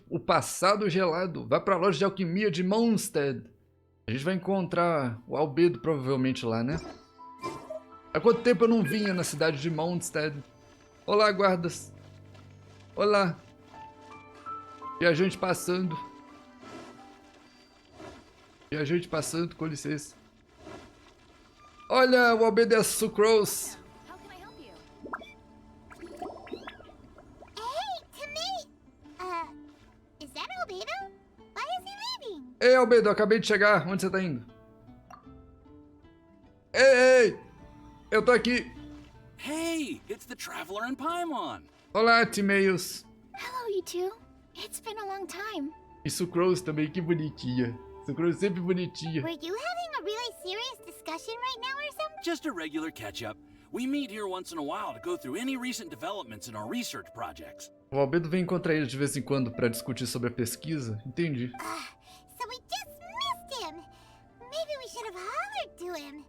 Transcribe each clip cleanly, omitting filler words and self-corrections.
o passado gelado. Vai pra loja de alquimia de Mondstadt. A gente vai encontrar o Albedo provavelmente lá, né? Há quanto tempo eu não vinha na cidade de Mondstadt? Olá, guardas. Olá. Viajante passando. Viajante passando, com licença. Olha, o Albedo é a Sucrose. Ei, Albedo, eu acabei de chegar. Onde você tá indo? Ei! Eu tô aqui. Hey, it's the traveler in Paimon. Olá, Timaeus. Hello, you two. It's been a long time. E Sucrose também, que bonitinha. Sucrose sempre bonitinha. Were you having a really serious discussion right now or something? Just a regular catch-up. We meet here once in a while to go through any recent developments in our research projects. O Albedo vem encontrar ele de vez em quando pra discutir sobre a pesquisa. Entendi. So we just missed him. Maybe we should have hollered to him.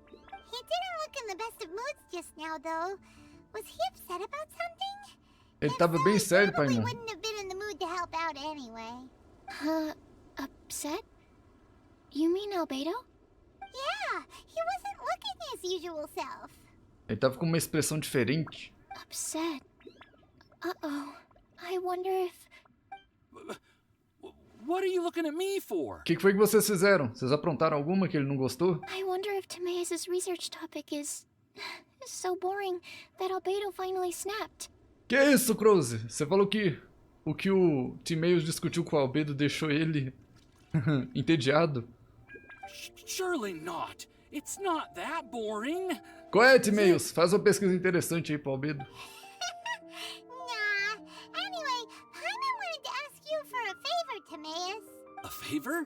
He didn't look in the best of moods just now, though. Was he upset about something? Ele tava bem sério, Probably Paimon. wouldn't have been in the mood to help out anyway. Upset? You mean Albedo? Yeah, he wasn't looking his usual self. Ele tava com uma expressão diferente. Upset. Uh-oh. I wonder if... What are you looking at me for? O que foi que vocês fizeram? Vocês aprontaram alguma que ele não gostou? I wonder if Timaeus' research topic is so boring that Albedo finally snapped. Que isso, Croze? Você falou que o que o Timaeus discutiu com o Albedo deixou ele entediado? Surely not. It's not that boring. Qual é, Timaeus? Faz uma pesquisa interessante aí pro Albedo. Nah. Anyway, Paimon wanted to ask you for a favor, Timaeus. A favor?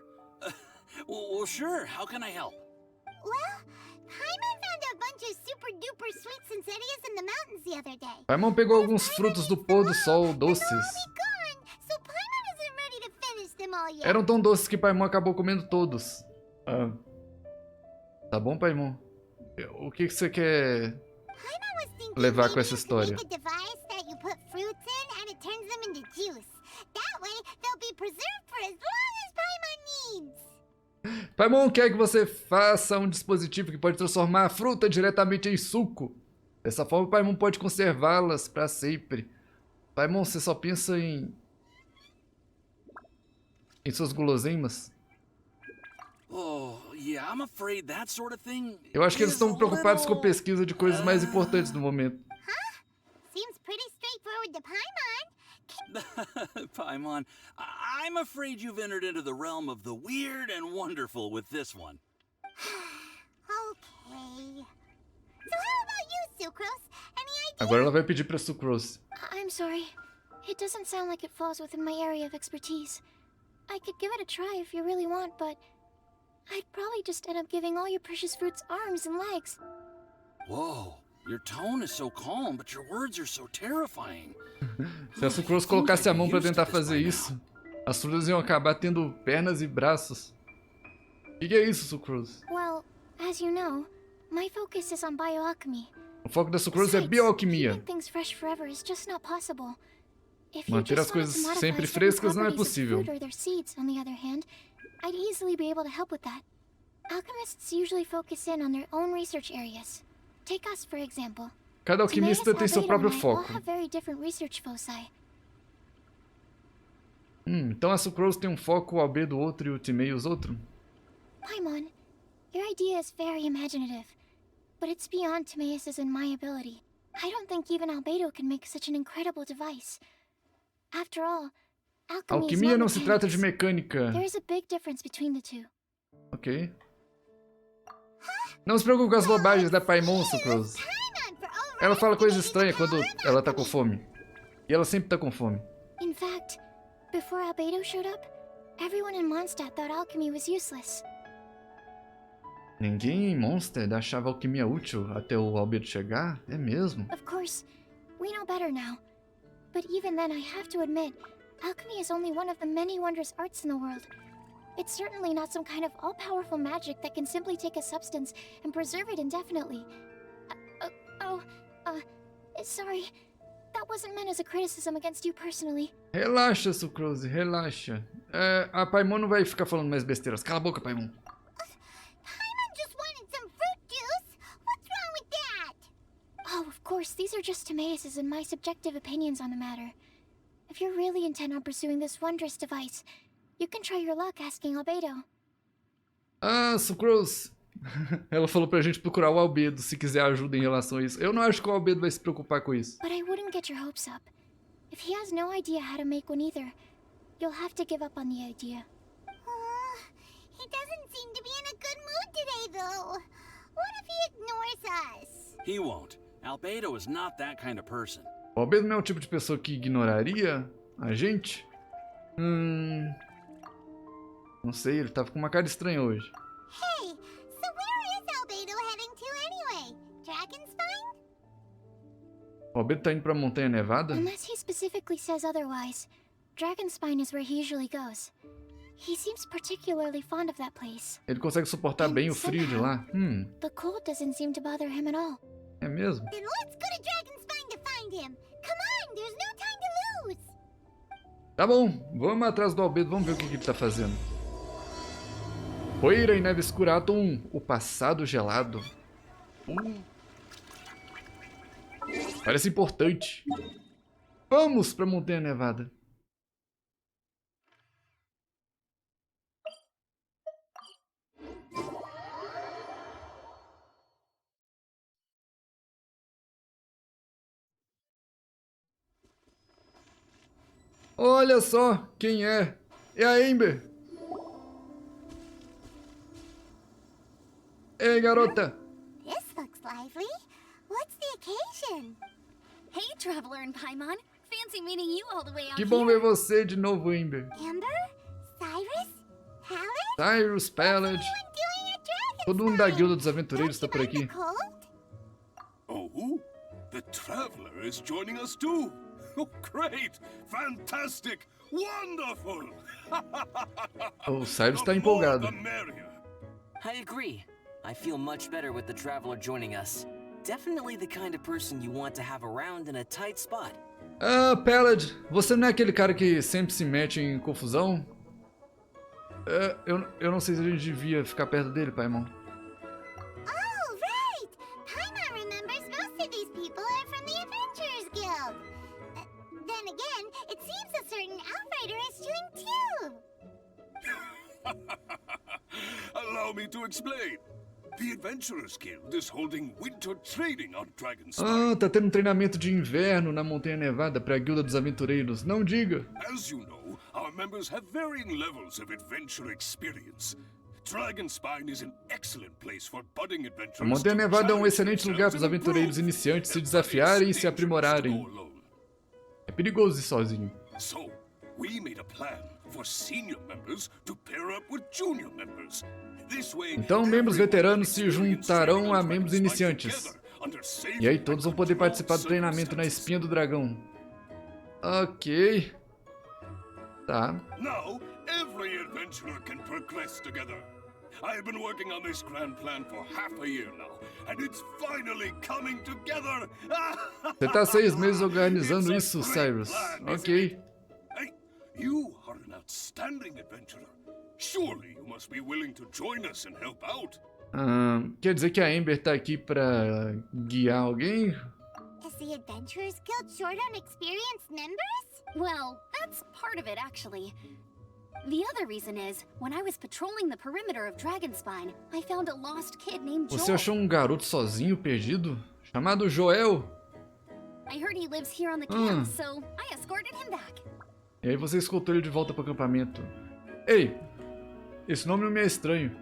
Well, sure. How can I help? Well, Paimon found a bunch of super-duper sweet sincerias in the mountains the other day. Paimon pegou alguns frutos do pôr do sol doces. Gone, so Paimon isn't ready to finish them all yet. Eram tão doces que Paimon acabou comendo todos. Tá bom, Paimon? O que você quer Paimon was thinking levar com maybe essa you could história? make a device that you put fruits in and it turns them into juice. That way, they'll be preserved for as long as Paimon needs. Paimon quer que você faça um dispositivo que pode transformar a fruta diretamente em suco. Dessa forma, o Paimon pode conservá-las para sempre. Paimon, você só pensa em suas guloseimas? Oh, yeah, I'm afraid that sort of thing. Eu acho que eles is estão a preocupados com little- pesquisa de coisas mais importantes no momento. Seems pretty straightforward to Paimon. Paimon, I'm afraid you've entered into the realm of the weird and wonderful with this one. Okay. So how about you, Sucrose? Any idea? Agora ela vai pedir pra Sucrose. I'm sorry. It doesn't sound like it falls within my area of expertise. I could give it a try if you really want, but I'd probably just end up giving all your precious fruits arms and legs. Whoa, your tone is so calm, but your words are so terrifying. Se a Sucrose colocasse a mão pra tentar fazer isso, as frutas iam acabar tendo pernas e braços. O que é isso, Sucrose? Well, as you know, my focus is on bioalchemy. O foco da Sucrose é Besides, bioalquimia. keeping things fresh forever is just not possible. If you Manter just as wanted coisas to modify sempre certain frescas não é properties of possível. fruit or their seeds, on the other hand, I'd easily be able to help with that. Alchemists usually focus in on their own research areas. Take us, for example. Cada alquimista tem seu Albedo próprio and I all foco. have very different research foci. Então a Sucrose tem um foco, o Albedo outro e o Timaeus outro? Paimon, your idea is very imaginative, but it's beyond Timaeus' and my ability. I don't think even Albedo can make such an incredible device. After all, alchemy is Alquimia not não se trata de mechanics. mecânica. There is a big difference between the two. Ok. Não se preocupe com as bobagens da Paimon, Sucrose. Ela fala coisa estranha quando ela tá com fome. E ela sempre tá com fome. In fact, before Albedo showed up, everyone in Mondstadt thought alchemy was useless. Ninguém em Mondstadt achava alquimia útil até o Albedo chegar? É mesmo? Of course, we know better now. But even then, I have to admit, alchemy is only one of the many wondrous arts in the world. It's certainly not some kind of all-powerful magic that can simply take a substance and preserve it indefinitely. Sorry. that wasn't meant as a criticism against you personally. Relaxa, Sucrose, relaxa. A Paimon não vai ficar falando mais besteiras. Cala a boca, Paimon. Paimon just wanted some fruit juice. What's wrong with that? Oh, of course, these are just Timaeus' and my subjective opinions on the matter. If you're really intent on pursuing this wondrous device, you can try your luck asking Albedo. Ah, Sucrose. Ela falou pra gente procurar o Albedo se quiser ajuda em relação a isso. Eu não acho que o Albedo vai se preocupar com isso. But I wouldn't get your hopes up. If he has no idea how to make one either, you'll have to give up on the idea. He doesn't seem to be in a good mood today, though. What if he ignores us? He won't. Albedo is not that kind of person. O Albedo não é o tipo de pessoa que ignoraria a gente? Não sei, ele tava com uma cara estranha hoje. Hey, so where is Albedo heading to anyway? Dragonspine? O Albedo tá indo pra Montanha Nevada? Unless he specifically says otherwise, Dragonspine is where he usually goes. He seems particularly fond of that place. Ele consegue suportar bem o frio de lá? The cold doesn't seem to bother him at all. É mesmo? Then let's go to Dragonspine to find him. Come on, there's no time to lose. Tá bom, vamos atrás do Albedo, vamos ver o que ele tá fazendo. Poeira e neve escura, ato 1, o passado gelado. Parece importante. Vamos pra Montanha Nevada. Olha só quem é. É a Amber. Ei, garota. This looks lively. What's the occasion? Hey, Traveler and Paimon. Fancy meeting you all the way out Que bom here. ver você de novo, Amber. Amber? Cyrus? Palace? Cyrus, Pallet. Doing at Dragonspine? Todo mundo da Guilda dos Aventureiros tá por aqui. Cold? Oh, the Traveler is joining us too. Oh, great! Fantastic! Wonderful! O Cyrus tá The more empolgado. the merrier. I agree. I feel much better with the Traveler joining us. Definitely the kind of person you want to have around in a tight spot. Ah, Pallet, você não é aquele cara que sempre se mete em confusão? Eu não sei se a gente devia ficar perto dele, Paimon. Oh, right! Paimon remembers most of these people are from the Adventurers Guild. Then again, it seems a certain outrider is doing too. Allow me to explain. The Adventurers Guild is holding winter training on Dragonspine. Ah, tá tendo um treinamento de inverno na Montanha Nevada pra Guilda dos Aventureiros. Não diga. As you know, our members have varying levels of adventure experience. Dragonspine is an excellent place for budding adventurers. A Montanha Nevada é um excelente lugar para os aventureiros iniciantes se desafiarem e se aprimorarem. É perigoso ir sozinho. So, we made a plan for senior members to pair up with junior members. This way, Então, membros veteranos se juntarão a membros iniciantes. E aí todos vão poder participar do treinamento na Espinha do Dragão. Ok. Tá. Now, every adventurer can progress together. I've been working on this grand plan for half a year now, and it's finally coming together. Você tá 6 meses organizando isso, Cyrus. Ok. Hey, you are an outstanding adventurer. Surely you must be willing to join us and help out. Quer dizer que a Amber tá aqui pra guiar alguém? Is the Adventurers Guild short on experienced members? Well, that's part of it, actually. The other reason is, when I was patrolling the perimeter of Dragonspine, I found a lost kid named Você Joel. achou um garoto sozinho, perdido? Chamado Joel? I heard he lives here on the camp, so I escorted him back. E aí você escoltou ele de volta pro acampamento. Ei, esse nome não me é estranho.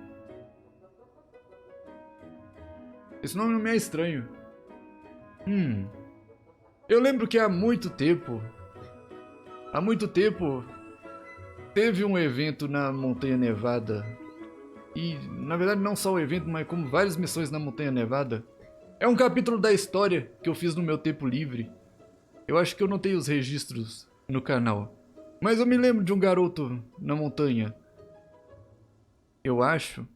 Esse nome não me é estranho. Eu lembro que há muito tempo, teve um evento na Montanha Nevada. E, na verdade, não só o evento, mas como várias missões na Montanha Nevada. É um capítulo da história que eu fiz no meu tempo livre. Eu acho que eu não tenho os registros no canal. Mas eu me lembro de um garoto na montanha. Eu acho.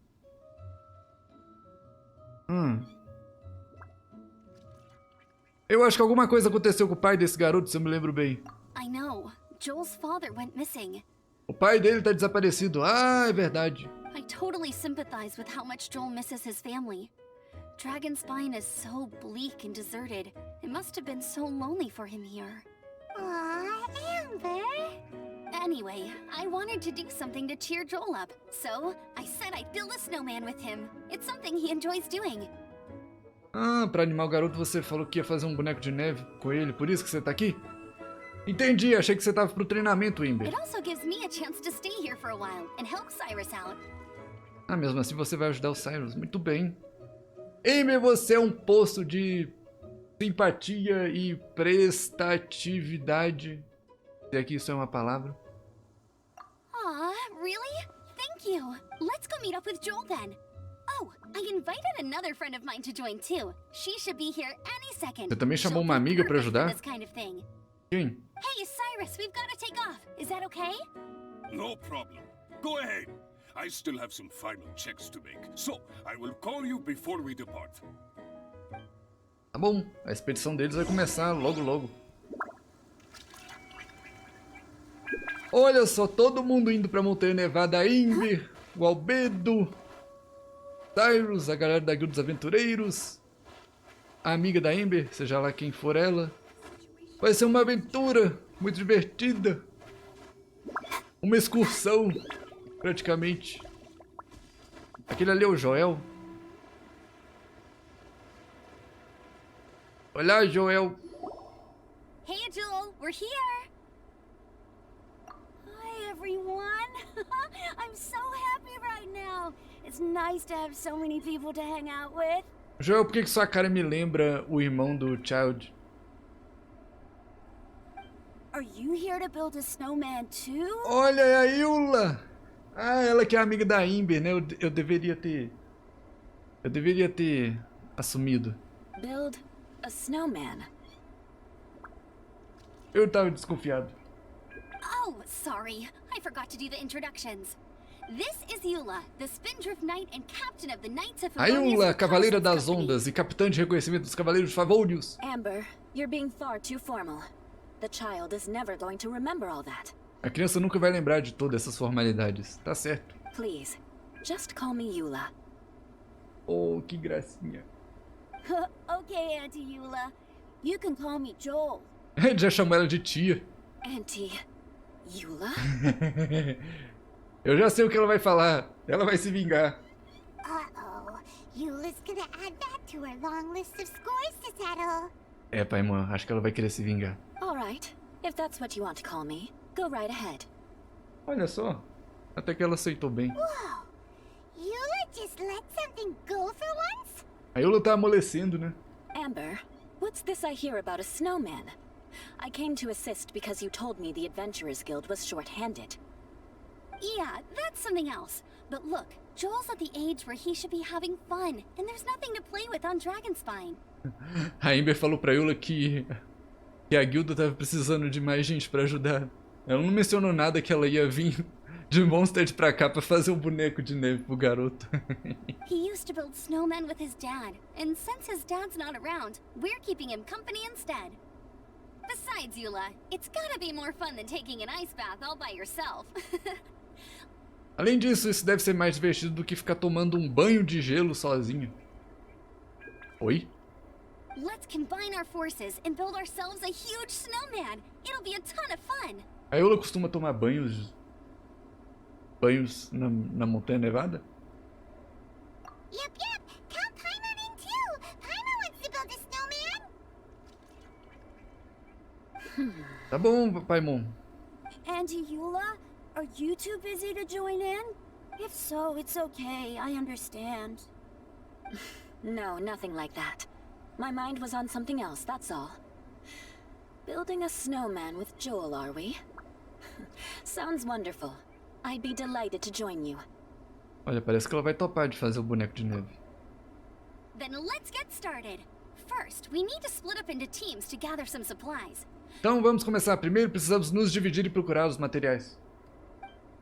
Eu acho que alguma coisa aconteceu com o pai desse garoto, se eu me lembro bem. I know. Joel's father went missing. O pai dele tá desaparecido. Ah, é verdade. I totally sympathize with how much Joel misses his family. Dragonspine is so bleak and deserted. It must have been so lonely for him here. Aw, Amber. Anyway, I wanted to do something to cheer Joel up, so I said I'd build a snowman with him. It's something he enjoys doing. Ah, pra animar o garoto você falou que ia fazer um boneco de neve com ele, por isso que você tá aqui? Entendi, achei que você tava pro treinamento, Amber. It also gives me a chance to stay here for a while and help Cyrus out. Ah, mesmo assim você vai ajudar o Cyrus, muito bem. Amber, você é um poço de simpatia e prestatividade. Se aqui isso é uma palavra. Aw, really? Thank you. Let's go meet up with Joel then. Oh, I invited another friend of mine to join too. She should be here any second. Você também chamou She'll uma be amiga pra perfect for ajudar? this kind of thing. Quem? Hey, Cyrus, we've got to take off. Is that okay? No problem. Go ahead. I still have some final checks to make, so I will call you before we depart. Tá bom, a expedição deles vai começar logo logo. Olha só, todo mundo indo pra Montanha Nevada. Amber, o Albedo, Cyrus, a galera da Guilda dos Aventureiros, a amiga da Amber, seja lá quem for ela. Vai ser uma aventura muito divertida. Uma excursão, praticamente. Aquele ali é o Joel. Olha, Joel. Hey, Joel, we're here. Hi, everyone. I'm so happy right now. It's nice to have so many people to hang out with. Joel, por que sua cara me lembra o irmão do Child? Are you here to build a snowman too? Olha, é a Eula! Ah, ela que é amiga da Amber, né? Eu deveria ter assumido. Build a snowman. Eu tava desconfiado. Oh, sorry. I forgot to do the introductions. This is Eula, the Spindrift Knight and captain of the Knights of A Eula, cavaleira das ondas e capitã de reconhecimento dos cavaleiros favorios. Amber, you're being far too formal. The child is never going to remember all that. A criança nunca vai lembrar de todas essas formalidades. Tá certo. Please, just call me Eula. Oh, que gracinha. Okay, Auntie Eula. You can call me Joel. Ele já chamou ela de tia. Auntie Eula? Eu já sei o que ela vai falar. Ela vai se vingar. Uh-oh. Eula's gonna add that to her long list of scores to settle. É, pai, mãe, acho que ela vai querer se vingar. All right, if that's what you want to call me, go right ahead. Olha só. Até que ela aceitou bem. Whoa. Eula just let something go for once? A Eula tá amolecendo, né? Amber, what's this I hear about a snowman? I came to assist because you told me the Adventurers Guild was short-handed. Yeah, that's something else. But look, Joel's at the age where he should be having fun, and there's nothing to play with on Dragonspine. A Amber falou pra Eula que a guilda tava precisando de mais gente pra ajudar. Ela não mencionou nada que ela ia vir de Monster pra cá pra fazer um boneco de neve pro garoto. He used to build snowmen with his dad, and since his dad's not around, we're keeping him company instead. Besides, Eula, it's gotta be more fun than taking an ice bath all by yourself. Além disso, isso deve ser mais divertido do que ficar tomando um banho de gelo sozinho. Oi? Let's combine our forces and build ourselves a huge snowman. It'll be a ton of fun. A Eula costuma tomar banhos na Montanha Nevada? Yep. Count Paimon in too. Paimon wants to build a snowman. Tá bom, Paimon. Auntie Eula, are you too busy to join in? If so, it's okay. I understand. No, nothing like that. My mind was on something else, that's all. Building a snowman with Joel, are we? Sounds wonderful. I'd be delighted to join you. Olha, parece que ela vai topar de fazer o boneco de neve. Then let's get started. First, we need to split up into teams to gather some supplies. Então vamos começar. Primeiro precisamos nos dividir e procurar os materiais.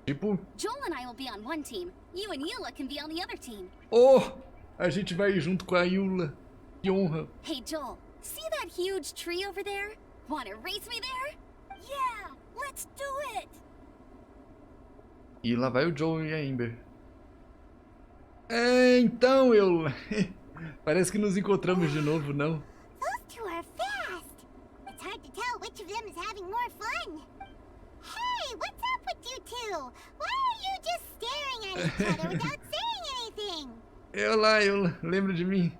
Tipo... Joel and I will be on one team. You and Eula can be on the other team. Oh! A gente vai junto com a Eula. Que honra. Hey Joel, See that huge tree over there? Wanna race me there? Yeah, let's do it! E lá vai o Joe e a Amber. É, então eu... Parece que nos encontramos de novo, não? Those two are fast. It's hard to tell which of them is having more fun. Hey, what's up with you two? Why are you just staring at each other without saying anything? Eu lembro de mim.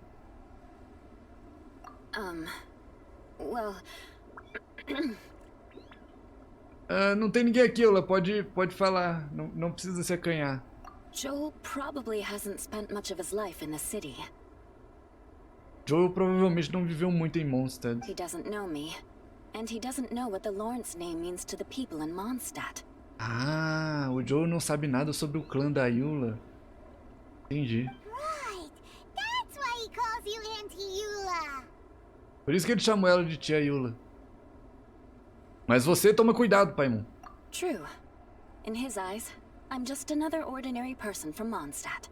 Well... Não tem ninguém aqui, Olha. Pode falar. Não precisa se acanhar. Joel probably hasn't spent much of his life in the city. Joel provavelmente não viveu muito em Mondstadt. He doesn't know me, and he doesn't know what the Lawrence name means to the people in Mondstadt. Ah, o Joel não sabe nada sobre o clã da Eula. Entendi. Right. That's why he calls you Auntie Eula. Por isso que ele chamou ela de tia Eula. Mas você toma cuidado, Paimon. True. In his eyes, I'm just another ordinary person from Mondstadt.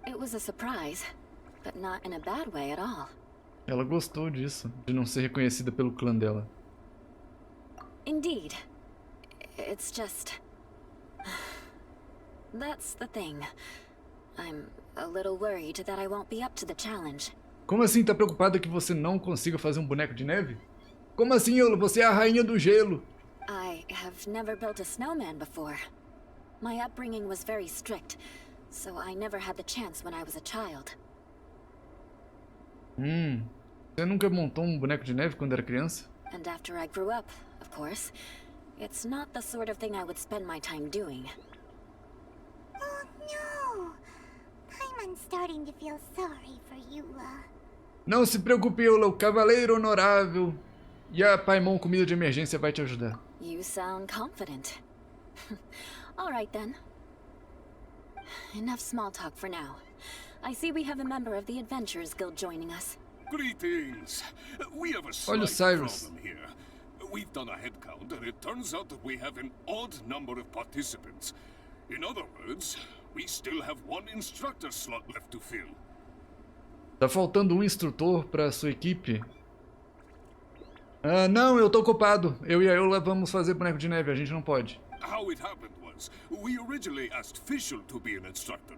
It was a surprise, but not in a bad way at all. Ela gostou disso, de não ser reconhecida pelo clã dela. Indeed. It's just... That's the thing. I'm a little worried that I won't be up to the challenge. Como assim tá preocupada que você não consiga fazer um boneco de neve? Como assim, Eula? Você é a rainha do gelo. I have never built a snowman before. My upbringing was very strict, so I never had the chance when I was a child. Você nunca montou um boneco de neve quando era criança? And after I grew up, of course, it's not the sort of thing I would spend my time doing. Oh no. Paimon's starting to feel sorry for Eula. Não se preocupe, Eula. O cavaleiro honorável e a Paimon comida de emergência vai te ajudar. You sound confident. All right then. Enough small talk for now. I see we have a member of the Adventurers Guild joining us. Greetings. We have a Olha o slight Cyrus. problem here. We've done a head count, and it turns out that we have an odd number of participants. In other words, we still have one instructor slot left to fill. Tá faltando um instrutor pra sua equipe? Não, eu tô ocupado. Eu e a Eula vamos fazer boneco de neve, a gente não pode. How it happened was, we originally asked Fischl to be an instructor,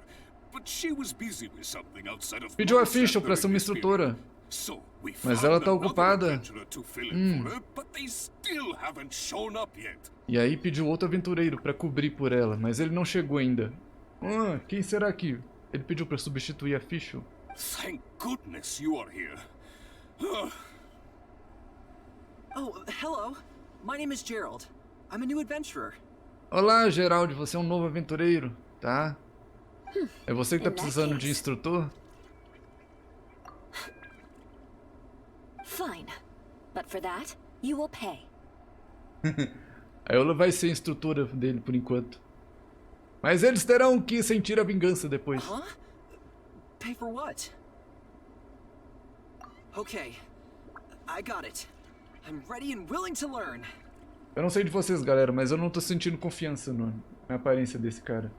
but she was busy with something outside of Pediu a Mondstadt Fischl pra ser uma during this period. instrutora. So we Mas found ela tá another ocupada. adventurer to fill in for her, but they still haven't shown up yet. E aí pediu outro aventureiro pra cobrir por ela, mas ele não chegou ainda. Quem será que ele pediu pra substituir a Fischl? Thank goodness you are here. Oh, hello. My name is Gerald. I'm a new adventurer. Olá, Gerald, você é um novo aventureiro, tá? É você que tá precisando de instrutor? Fine. But for that, you will pay. A Eula vai ser instrutora dele por enquanto. Mas eles terão que sentir a vingança depois. Huh? Pay for what? Okay. I got it. I'm ready and willing to learn. Eu não sei de vocês, galera, mas eu não tô sentindo confiança na aparência desse cara.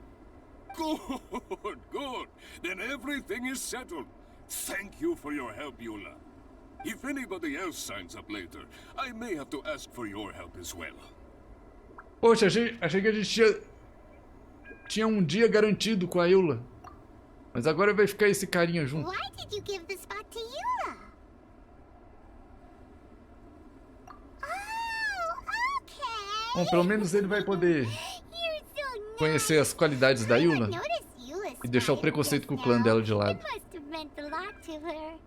Good, good. Then everything is settled. Thank you for your help, Eula. If anybody else signs up later, I may have to ask for your help as well. Poxa, achei que a gente tinha um dia garantido com a Eula. Mas agora vai ficar esse carinha junto. Why did you give the spot to Eula? Oh, okay. Bom, pelo menos ele vai poder You're so nice. conhecer as qualidades da Eula e deixar o preconceito com o clã dela de lado. It must have meant a lot to her.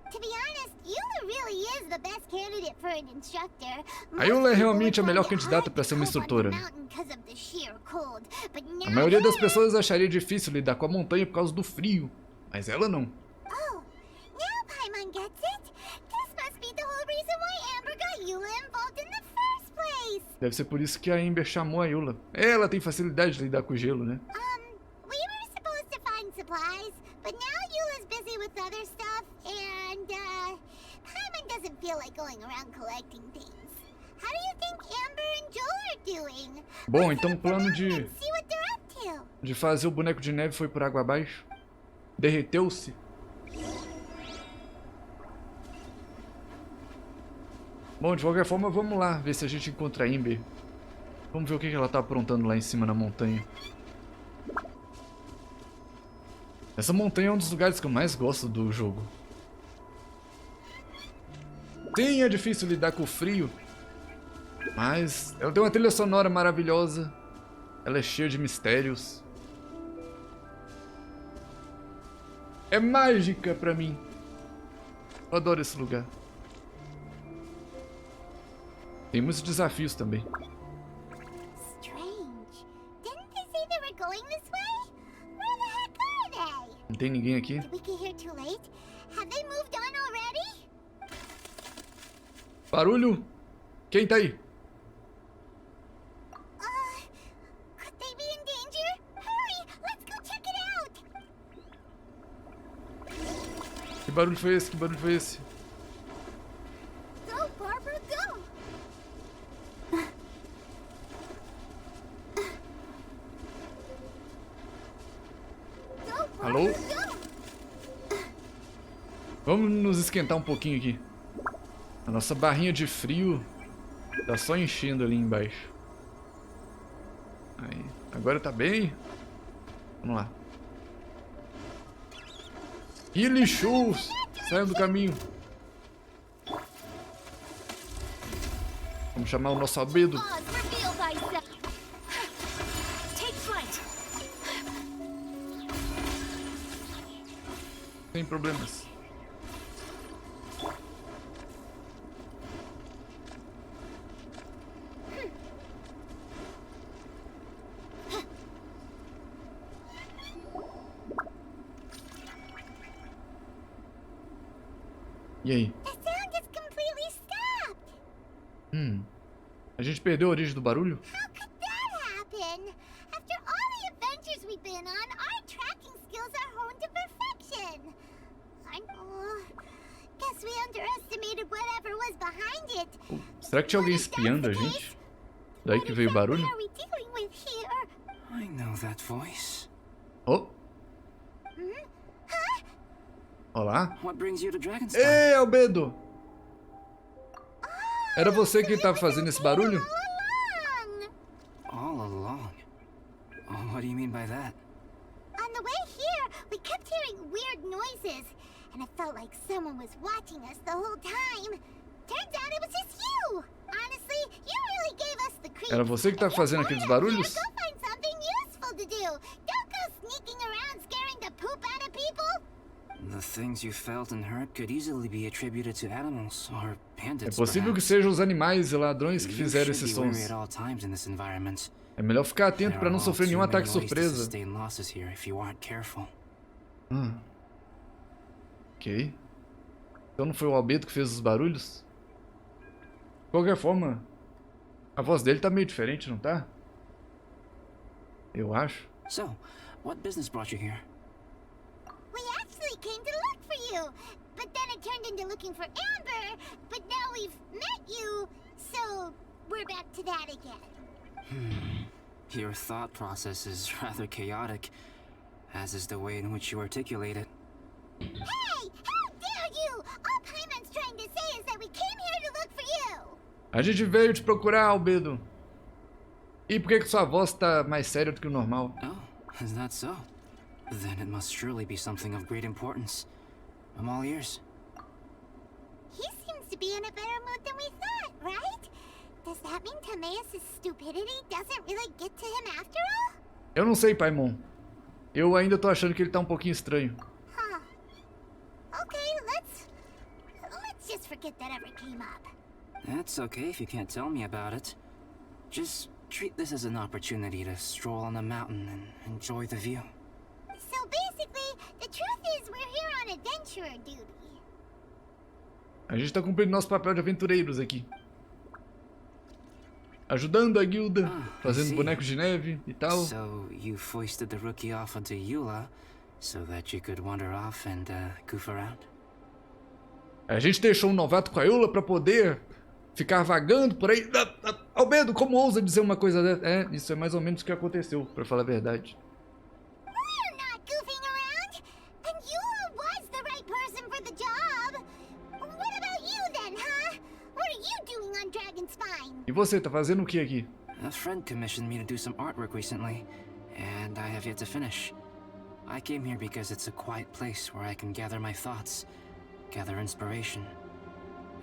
To be honest, Eula really is the best candidate for an instructor. A Eula é realmente a melhor candidata para ser uma instrutora. A maioria das pessoas acharia difícil lidar com a montanha por causa do frio, mas ela não. Oh, now Paimon gets it. This must be the whole reason why Amber got Eula involved in the first place. Deve ser por isso que a Amber chamou a Eula. Ela tem facilidade de lidar com o gelo, né? We were supposed to find supplies, but now Eula's busy with other stuff, and Paimon doesn't feel like going around collecting things. How do you think Amber and Joel are doing? Bom, então o plano See what they're up to. de fazer o boneco de neve foi por água abaixo. Derreteu-se. Bom, de qualquer forma, vamos lá ver se a gente encontra a Ember. Vamos ver o que ela tá aprontando lá em cima na montanha. Essa montanha é um dos lugares que eu mais gosto do jogo. Sim, é difícil lidar com o frio, mas ela tem uma trilha sonora maravilhosa. Ela é cheia de mistérios. É mágica pra mim. Eu adoro esse lugar. Tem muitos desafios também. Strange. Didn't they say they were going this way? Where the heck are they? Não tem ninguém aqui? Did we get here too late? Have they moved on already? Barulho? Quem tá aí? Could they be in danger? Hurry, let's go check it out. Que barulho foi esse? Que barulho foi esse? Go, Barbara, go. Go, Barbara, Alô? go. Vamos nos esquentar um pouquinho aqui. A nossa barrinha de frio tá só enchendo ali embaixo. Aí, agora tá bem. Vamos lá. Ih, lixou! Saiam do caminho. Vamos chamar o nosso albedo. Oz, reveal thyself. Take flight. Sem problemas. E aí? The sound is completely stopped. A gente perdeu a origem do barulho? How could that happen? After all the adventures we've been on, our tracking skills are honed to perfection. Guess we underestimated whatever was behind it. Será que tinha alguém espiando a gente? Daí que veio o barulho? What are we dealing with here? I know that voice. Oh! Olá? What brings you to Dragonstone? Ei, albedo! Era você que estava fazendo esse barulho? All along. All along. Oh, what do you mean by that? On the way here, we kept hearing weird noises, and it felt like someone was watching us the whole time. Turns out it was just you. Honestly, you really gave us the creep. Era você que estava fazendo aqueles barulhos? Go find something useful to do. Don't go sneaking around scaring the poop out of people. The things you felt and heard could easily be attributed to animals or É bandits. possível que perhaps. sejam os animais e ladrões que You fizeram should esses be wary sons. at all times in this environment. É melhor ficar atento There para não are all sofrer nenhum too many ataque ways to surpresa. sustain losses here if you aren't careful. Ok. Então não foi o albedo que fez os barulhos? De qualquer forma, a voz dele tá meio diferente, não tá? Eu acho. So, what business brought you here? We actually came to look for you, but then it turned into looking for Amber. But now we've met you, so we're back to that again. Your thought process is rather chaotic, as is the way in which you articulate it. Hey! How dare you! All Paimon's trying to say is that we came here to look for you! A gente veio te procurar, albedo. E por que sua voz tá mais séria do que o normal? Oh, is that so? Then it must surely be something of great importance. I'm all ears. He seems to be in a better mood than we thought, right? Does that mean Timaeus' stupidity doesn't really get to him after all? Eu não sei, Paimon. Eu ainda tô achando que ele tá um pouquinho estranho. Huh. Okay, let's just forget that ever came up. That's okay if you can't tell me about it. Just treat this as an opportunity to stroll on the mountain and enjoy the view. So basically, the truth is we're here on adventurer duty. A gente tá cumprindo nosso papel de aventureiros aqui. Ajudando a guilda, fazendo sim. bonecos de neve e tal. So you foisted the rookie off onto Eula so that you could wander off and goof around? A gente deixou um novato com a Eula pra poder ficar vagando por aí. Albedo, como ousa dizer uma coisa dessa? É, isso é mais ou menos o que aconteceu, pra falar a verdade. We're not goofing around, and you was the right person for the job. What about you then, huh? What are you você, tá fazendo o que aqui? A friend commissioned me to do some artwork recently, and I have yet to finish. I came here because it's a quiet place where I can gather my thoughts, gather inspiration,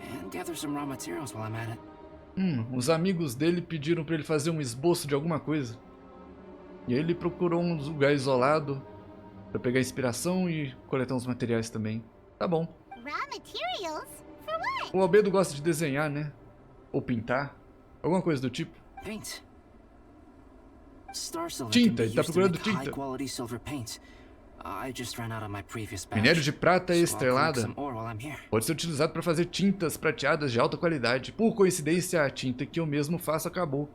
and gather some raw materials while I'm at it. Os amigos dele pediram pra ele fazer um esboço de alguma coisa. E aí ele procurou um lugar isolado pra pegar inspiração e coletar uns materiais também. Tá bom. Raw materials? For what? O Albedo gosta de desenhar, né? Ou pintar. Alguma coisa do tipo. Paint. Star silver Tinta, can be ele tá used to procurando make tinta. high quality silver paint. I just ran out of my previous batch. Minério de prata So I'll collect estrelada some ore while I'm here. pode ser utilizado para fazer tintas prateadas de alta qualidade. Por coincidência, a tinta que eu mesmo faço acabou.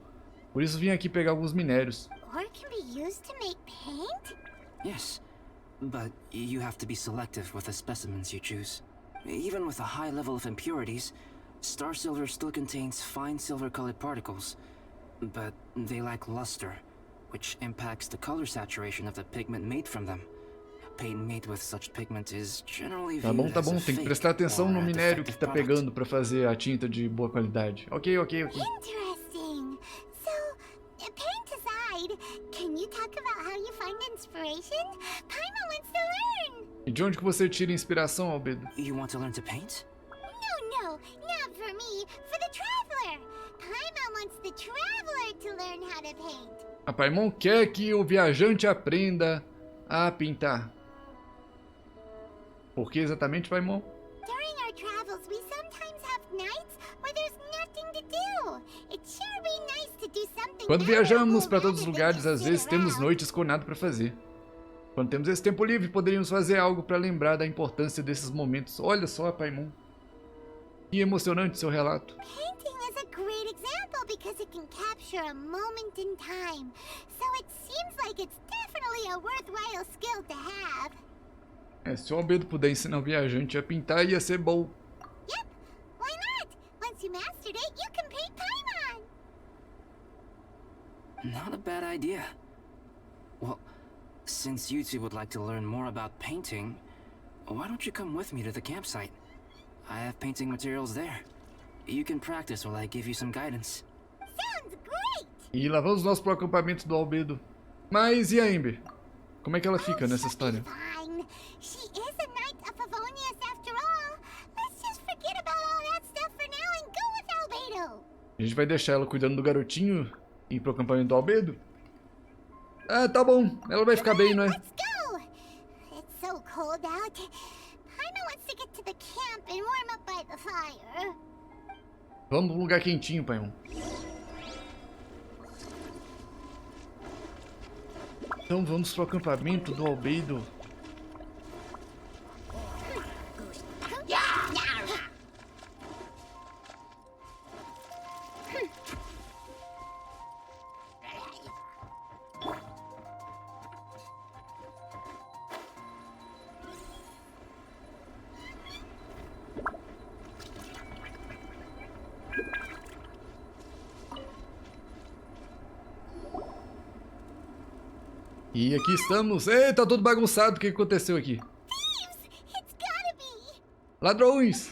Por isso vim aqui pegar alguns minérios. Ore can be used to make paint? Yes, but you have to be selective with the specimens you choose. Even with a high level of impurities, star silver still contains fine silver-colored particles, but they lack luster, which impacts the color saturation of the pigment made from them. Paint made with such pigment is generally Tá viewed bom, as a tem que fake prestar atenção or no a minério que defective tá product. pegando para fazer a tinta de boa qualidade. Ok. Interesting. So, paint aside, can you talk about how you find inspiration? Paimon wants to learn. E de onde que você tira inspiração, Albedo? You want to learn to paint? No, not for me, for the traveler. Paimon wants the traveler to learn how to paint. A Paimon quer que o viajante aprenda a pintar. Por que exatamente, Paimon? During our travels, we sometimes have nights where there's nothing to do. It sure be nice to do something. Quando viajamos para memorable todos os rather lugares, than às sit vezes temos around. noites com nada para fazer. Quando temos esse tempo livre, poderíamos fazer algo para lembrar da importância desses momentos. Olha só, Paimon. Que emocionante seu relato. Painting is a great example because it can capture a moment in time. So it seems like it's definitely a worthwhile skill to have. Se o Albedo puder ensinar o viajante a pintar, ia ser bom. Yep, why not? Once you mastered it, you can paint Paimon. Not a bad idea. Well, since you two would like to learn more about painting, why don't you come with me to the campsite? I have painting materials there. You can practice while I give you some guidance. Sounds great! E lá vamos nós pro acampamento do Albedo. Mas e a Amber? Como é que ela fica nessa história? Fine. She is a knight of Favonius after all. Let's just forget about all that stuff for now and go with Albedo. A gente vai deixar ela cuidando do garotinho e ir pro acampamento do Albedo? Ah, tá bom. Ela vai ficar bem, não é? Let's go! It's so cold out. Paimon wants to get to the camp and warm up by the fire. Vamos pra um lugar quentinho, Paimon. Então vamos pro acampamento do Albedo. E aqui estamos. Ei, tá tudo bagunçado. O que aconteceu aqui? Thieves! It's gotta be! Ladrões!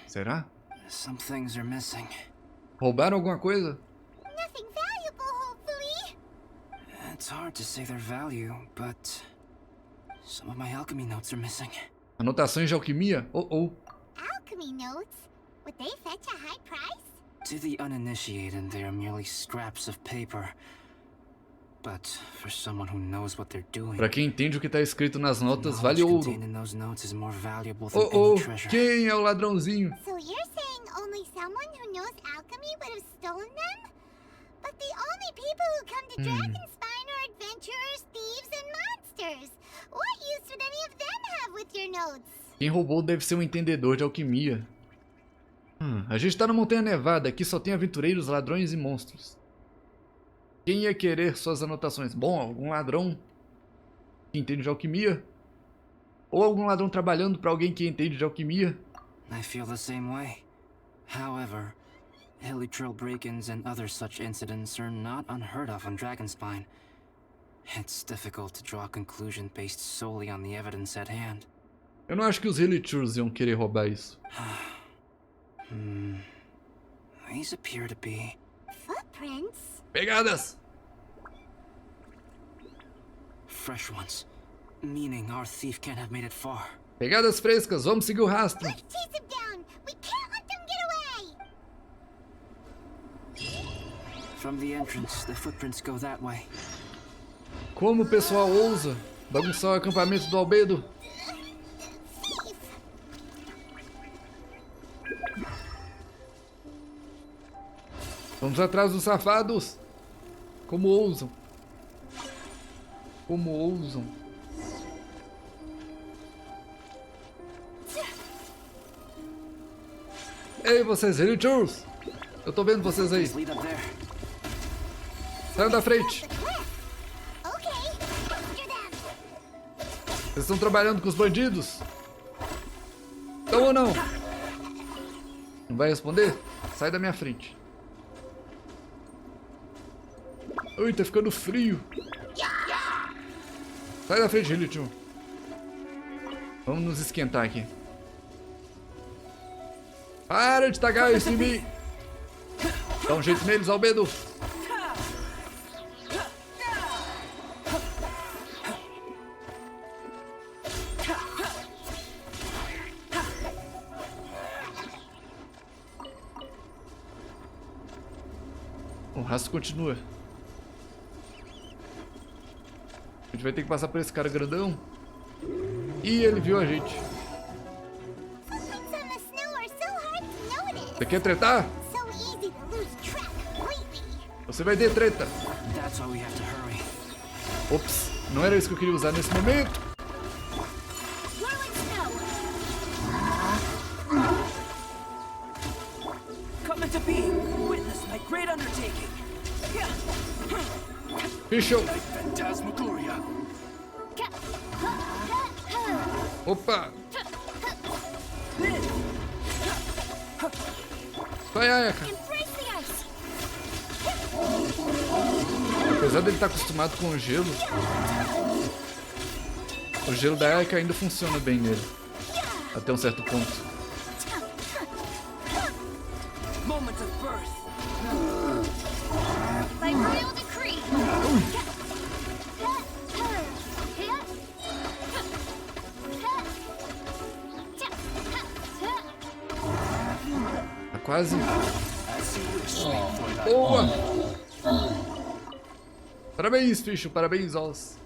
Será? Some things are missing. Roubaram alguma coisa? Nothing valuable, hopefully. It's hard to say their value, but some of my alchemy notes are missing. Anotações de alquimia? Oh. Alchemy notes? Would they fetch a high price? To the uninitiated, they are merely scraps of paper. But for someone who knows what they're doing, Pra quem entende o que tá escrito nas notas, knowledge vale ouro. contained in those notes is more valuable than Oh, any treasure. quem é o ladrãozinho? So you're saying only someone who knows alchemy would have stolen them? But the only people who come to Dragonspine are adventurers, thieves, and monsters. What use would any of them have with your notes? Quem roubou deve ser um entendedor de alquimia. A gente tá na Montanha Nevada, aqui só tem aventureiros, ladrões e monstros. Quem ia querer suas anotações? Bom, algum ladrão que entende de alquimia? Ou algum ladrão trabalhando para alguém que entende de alquimia? I feel the same way. However, elytral break-ins and other such incidents are not unheard of on Dragonspine. It's difficult to draw a conclusion based solely on the evidence at hand. Eu não acho que os Helichurs iam querer roubar isso. These appear to be... footprints. Pegadas! Fresh ones. Meaning our thief can't have made it far. Pegadas frescas, vamos seguir o rastro. Let's chase him down. We can't let them get away. From the entrance, the footprints go that way. Como o pessoal ousa bagunçar o acampamento do Albedo? Vamos atrás dos safados. Como ousam? Como ousam? Ei, vocês, Helichus! Eu tô vendo vocês aí. Lead up there. Saiam da frente. Okay, after them. Vocês estão trabalhando com os bandidos? Estão ou não? Não vai responder? Sai da minha frente. Ui, tá ficando frio. Sai da frente, Helichus. Vamos nos esquentar aqui. Para de tagar isso em mim! Dá um jeito neles, Albedo! O rastro continua. A gente vai ter que passar por esse cara grandão. E ele viu a gente. Footprints on the snow are so hard to notice. Você quer tretar? So easy to lose track completely. Você vai ter treta. That's why we have to hurry. Ops, não era isso que eu queria usar nesse momento. Whirling snow. Come into being. Witness my great undertaking. Bicho! Phantasmagoria. Opa! Vai, Ayaka! Embrace the ice. Apesar dele estar acostumado com o gelo da Ayaka ainda funciona bem nele. Até um certo ponto. Moment of birth. By royal decree. Tá quase. Boa! Parabéns, Ficho. Parabéns, Oz.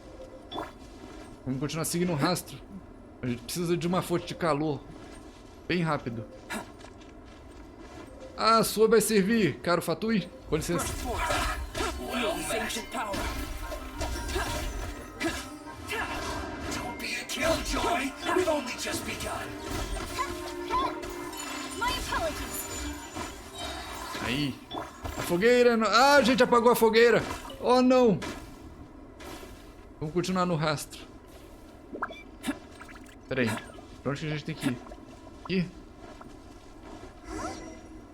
Vamos continuar seguindo o rastro. A gente precisa de uma fonte de calor. Bem rápido. Ah, a sua vai servir, caro Fatui. Com licença. Wield ancient power. Don't be a killjoy. We've only just begun. My apologies. Aí. A fogueira. Ah, a gente apagou a fogueira. Oh, não. Vamos continuar no rastro. Pera aí. Pra onde que a gente tem que ir? Aqui?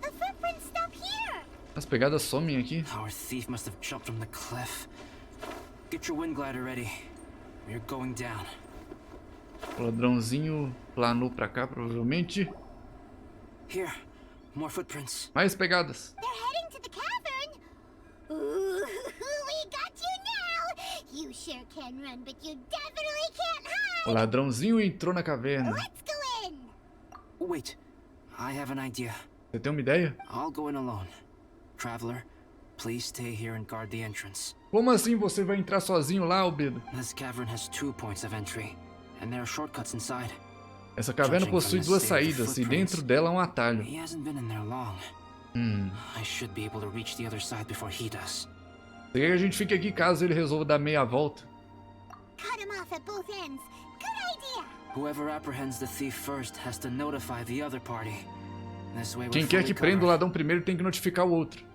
The footprints stop here. As pegadas somem aqui. Our thief must have jumped from the cliff. Get your wind glider ready. We're going down. O ladrãozinho planou pra cá, provavelmente. Here, more footprints. Mais pegadas. They're heading to the cavern. Ooh, we got you now. You sure can run, but you definitely can't hide. O ladrãozinho entrou na caverna. Let's go in. Wait, I have an idea. Você tem uma ideia? I'll go in alone. Traveler, please stay here and guard the entrance. Como assim você vai entrar sozinho lá, Albedo? This cavern has 2 points of entry, and there are shortcuts inside. Essa caverna possui 2 saídas e dentro dela há um atalho. He hasn't been in there long. I should be able to reach the other side before he does. Você quer que a gente fique aqui caso ele resolva dar meia volta? Cut him off at both ends. Good idea. Whoever apprehends the thief first has to notify the other party. This way we're Quem quer fully que prenda o covered. ladrão primeiro tem que notificar o outro.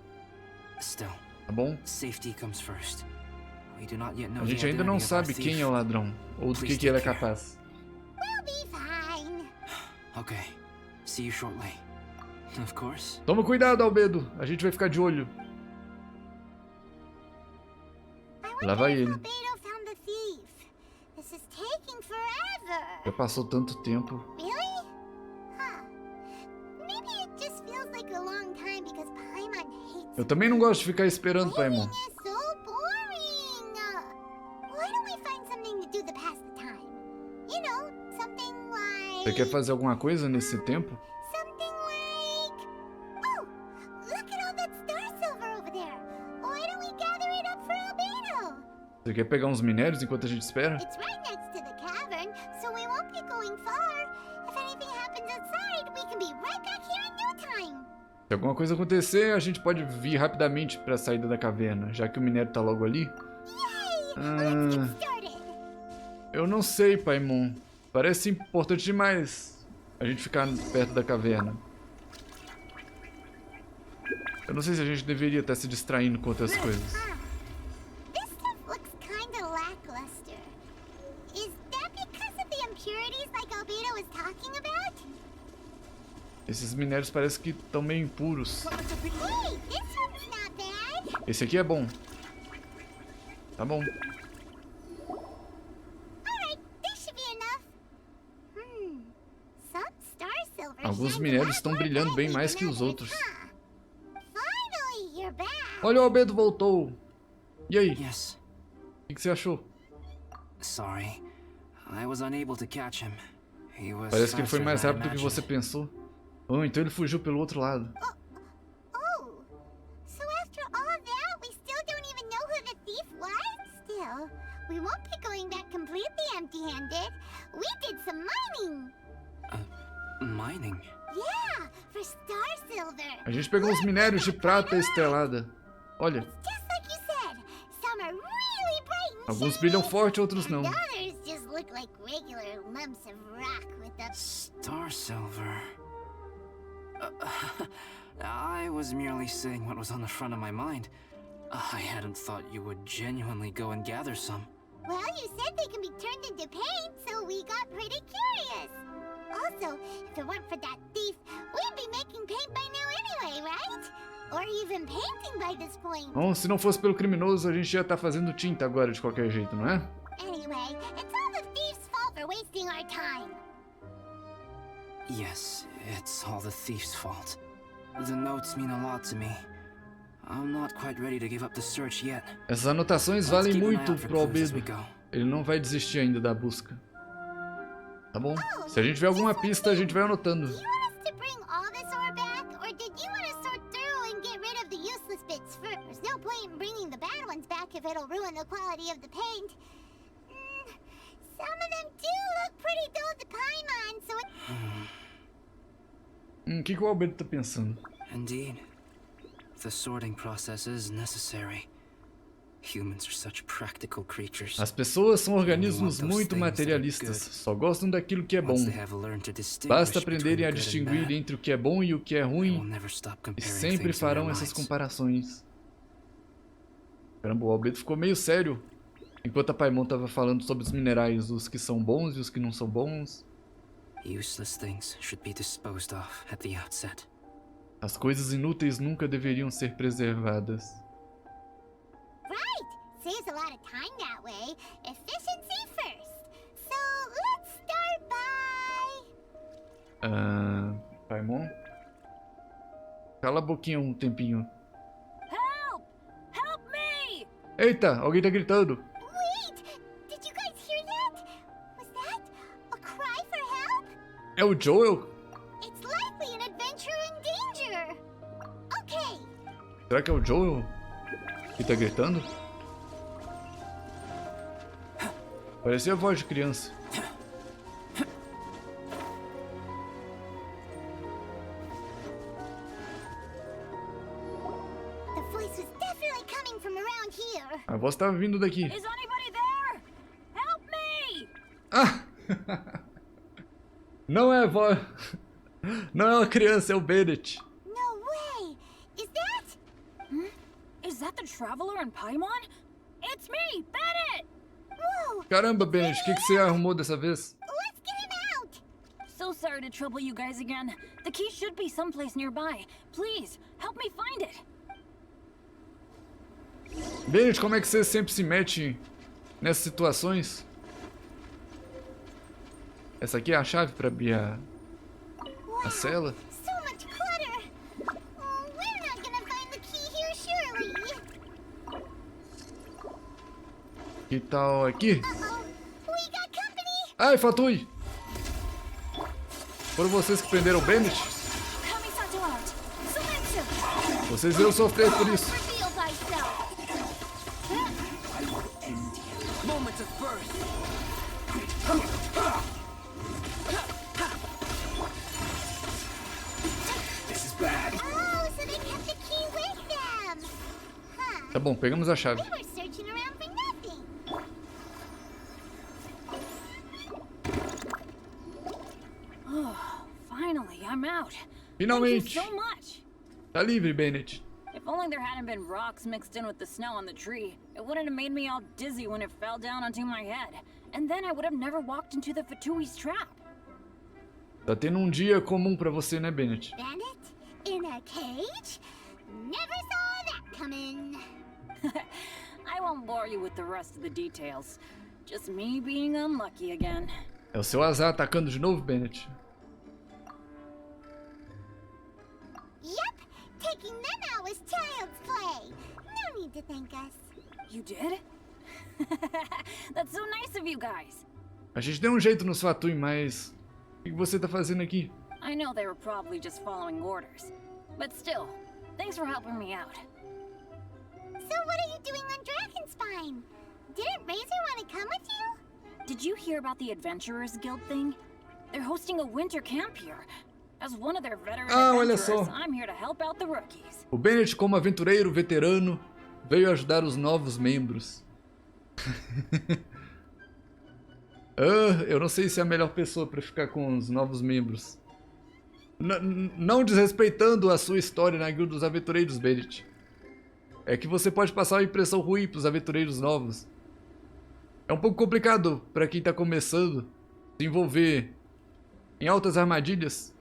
Still, Tá bom? safety comes first. We do not yet know A the gente ainda não identity of our sabe thief. quem é o ladrão ou do que ele é capaz. We'll be fine. Okay, see you shortly. Of course. Toma cuidado, Albedo. A gente vai ficar de olho. I Lá wonder vai if ele. Albedo found the thief. This is taking forever. Já passou tanto tempo. Really? Huh. Maybe it just feels like a long time because Paimon hates friends. Eu também não gosto de ficar esperando, Paimon. Waiting is so boring. Why don't we find something to do to pass the time? You know, something like... Você quer fazer alguma coisa nesse tempo? Something like... Oh, look at all that star silver over there. Why don't we gather it up for albedo? Você quer pegar uns minérios enquanto a gente espera? It's right next to the cavern, so we won't be going far. If anything happens outside, we can be right back here in no time. Se alguma coisa acontecer, a gente pode vir rapidamente para a saída da caverna, já que o minério tá logo ali. Yay! Let's get started. Eu não sei, Paimon. Parece importante demais a gente ficar perto da caverna. Eu não sei se a gente deveria estar se distraindo com outras coisas. This stuff looks kinda lackluster. Is that because of the impurities like albedo was talking about? Esses minérios parecem que estão meio impuros. Hey, this one's not bad. Esse aqui é bom. Tá bom. Alright, this should be enough. Some star silver Alguns shines minérios a lot estão more brilhando bem brightly mais than que os others, outros. huh? Finally, you're back. Olha, o albedo voltou. E aí? Yes. O que você achou? Sorry. I was unable to catch him. He was Parece que ele foi faster mais than I rápido do que você imagined. pensou. Oh, então ele fugiu pelo outro lado. Oh, so after all that, we still don't even know who the thief was? Still, we won't be going back completely empty-handed. We did some mining. Mining? Yeah, for star silver. A gente pegou uns minérios de prata estrelada. Olha, Just like you said, some are really bright and alguns shiny, brilham forte, outros não. and others just look like regular lumps of rock with a... Star silver. I was merely saying what was on the front of my mind. I hadn't thought you would genuinely go and gather some. Well, you said they can be turned into paint, so we got pretty curious. Also, if it weren't for that thief, we'd be making paint by now anyway, right? Or even painting by this point. Bom, se não fosse pelo criminoso, a gente já tá fazendo tinta agora de qualquer jeito, não é? Anyway, it's all the thief's fault for wasting our time. Yes, it's all the thief's fault. The notes mean a lot to me. I'm not quite ready to give up the search yet. Essas anotações Let's valem keep an eye muito out for pro clues as we albedo. go. Ele não vai desistir ainda da busca. Tá bom? Se a gente vê alguma pista, a gente vai anotando. Do you want us to bring all this ore back, or did you want to sort through and get rid of the useless bits first? There's no point in bringing the bad ones back if it'll ruin the quality of the paint. Some of them do look pretty dull to Paimon, so it... O que o albedo tá pensando? Indeed. The sorting process is necessary. Humans are such practical creatures. As pessoas são organismos muito materialistas. Só gostam daquilo que é bom. Once they have learned to distinguish Basta between aprenderem a good and distinguir bad, entre o que é bom e o que é they will ruim. never stop E comparing sempre things in their farão essas minds. comparações. Caramba, o albedo ficou meio sério. Enquanto a Paimon tava falando sobre os minerais, os que são bons e os que não são bons. Useless things should be disposed of at the outset. As coisas inúteis nunca deveriam ser preservadas. Right! Saves a lot of time that way. Efficiency first. So, let's start by... Paimon? Cala a boquinha um tempinho. Help! Help me! Eita, alguém tá gritando. Wait! Did you guys hear that? Was that a cry for help? É o Joel? It's likely an adventurer in danger. Okay. Será que é o Joel que tá gritando? Parecia a voz de criança. The voice was definitely coming from around here. A voz tava vindo daqui. Is anybody there? Help me! Ah! Não é a voz. Não é uma criança, é o Bennett. No way. Is that... Is that the traveler in Paimon? It's me, Bennett! Whoa. Caramba, Bennett, o que você arrumou dessa vez? Let's get him out. So sorry to trouble you guys again. The key should be someplace nearby. Please, help me find it. Bennett, como é que você sempre se mete nessas situações? Essa aqui é a chave pra abrir a cela? So much clutter. Oh, we're not gonna find the key here, Que tal aqui? Uh-oh. We got company. Ai, Fatui! Foram vocês que prenderam o Bennett? Vocês irão sofrer por isso. Reveal thyself. Moments of birth. This is bad. Oh, so they kept the key with them. Huh. Tá bom, pegamos a chave. They were searching around for nothing. Oh, finally, I'm out. Finalmente. Thank you so much. Tá livre, Bennett. If only there hadn't been rocks mixed in with the snow on the tree, it wouldn't have made me all dizzy when it fell down onto my head. And then I would have never walked into the Fatui's trap. Tá tendo um dia comum pra você, né, Bennett? Bennett in a cage? Never saw that coming. I won't bore you with the rest of the details. Just me being unlucky again. É o seu azar atacando de novo, Bennett. Yep, taking them out was child's play. No need to thank us. You did? That's so nice of you guys. A gente deu um jeito no Fatui, mas... O que você tá fazendo aqui? I know they were probably just following orders. But still, thanks for helping me out. So what are you doing on Dragonspine? Didn't Razor want to come with you? Did you hear about the Adventurers Guild thing? They're hosting a winter camp here. As one of their veteran olha adventurers, só. I'm here to help out the rookies. O Bennett, como aventureiro veterano, veio ajudar os novos membros. Eu não sei se é a melhor pessoa para ficar com os novos membros. Não desrespeitando a sua história na guilda dos aventureiros, Bennett. É que você pode passar uma impressão ruim para os aventureiros novos. É um pouco complicado para quem tá começando se envolver em altas armadilhas.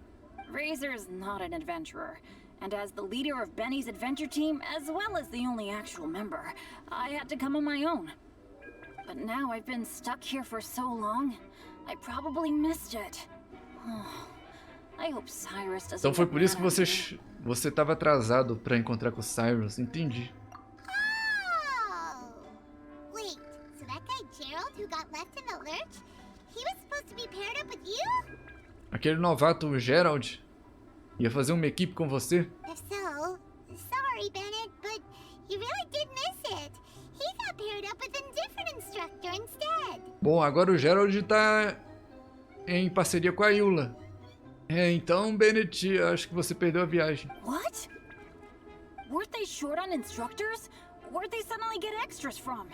Razor's not an adventurer, and as the leader of Benny's adventure team, as well as the only actual member, I had to come on my own. But now I've been stuck here for so long, I probably missed it. I hope Cyrus doesn't. Então foi get por isso que mad at me. você estava atrasado para encontrar com o Cyrus, entendi. Oh! Wait, so that guy Gerald who got left in the lurch, he was supposed to be paired up with you? Aquele novato, o Gerald, ia fazer uma equipe com você? If so, sorry Bennett, but you really did miss it. He got paired up with a different instructor instead. Bom, agora o Gerald tá em parceria com a Eula. Então, Bennett, acho que você perdeu a viagem. What? Weren't they short on instructors? Where'd they suddenly get extras from?